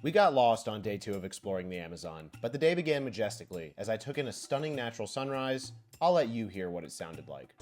We got lost on day 2 of exploring the Amazon, but the day began majestically as I took in a stunning natural sunrise. I'll let you hear what it sounded like.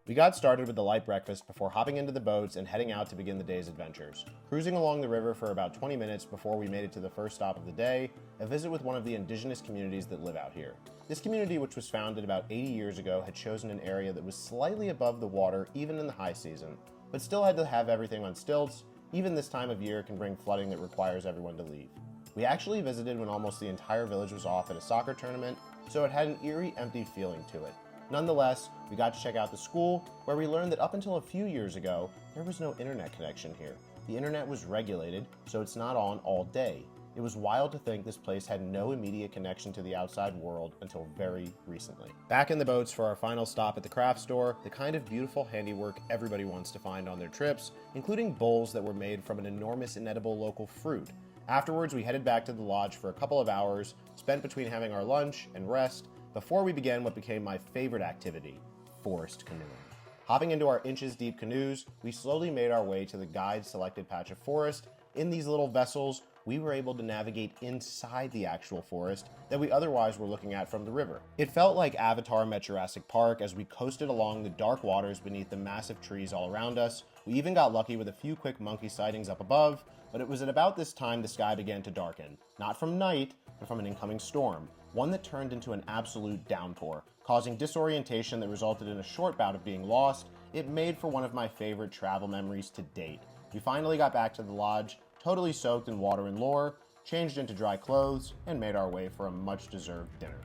We got started with a light breakfast before hopping into the boats and heading out to begin the day's adventures. Cruising along the river for about 20 minutes before we made it to the first stop of the day, a visit with one of the indigenous communities that live out here. This community, which was founded about 80 years ago, had chosen an area that was slightly above the water even in the high season, but still had to have everything on stilts. Even this time of year can bring flooding that requires everyone to leave. We actually visited when almost the entire village was off at a soccer tournament, so it had an eerie, empty feeling to it. Nonetheless, we got to check out the school, where we learned that up until a few years ago, there was no internet connection here. The internet was regulated, so it's not on all day. It was wild to think this place had no immediate connection to the outside world until very recently. Back in the boats for our final stop at the craft store, the kind of beautiful handiwork everybody wants to find on their trips, including bowls that were made from an enormous inedible local fruit. Afterwards, we headed back to the lodge for a couple of hours, spent between having our lunch and rest, before we began what became my favorite activity, forest canoeing. Hopping into our inches-deep canoes, we slowly made our way to the guide-selected patch of forest. In these little vessels, we were able to navigate inside the actual forest that we otherwise were looking at from the river. It felt like Avatar met Jurassic Park as we coasted along the dark waters beneath the massive trees all around us. We even got lucky with a few quick monkey sightings up above, but it was at about this time the sky began to darken, not from night, but from an incoming storm, one that turned into an absolute downpour, causing disorientation that resulted in a short bout of being lost. It made for one of my favorite travel memories to date. We finally got back to the lodge, totally soaked in water and lore, changed into dry clothes, and made our way for a much-deserved dinner.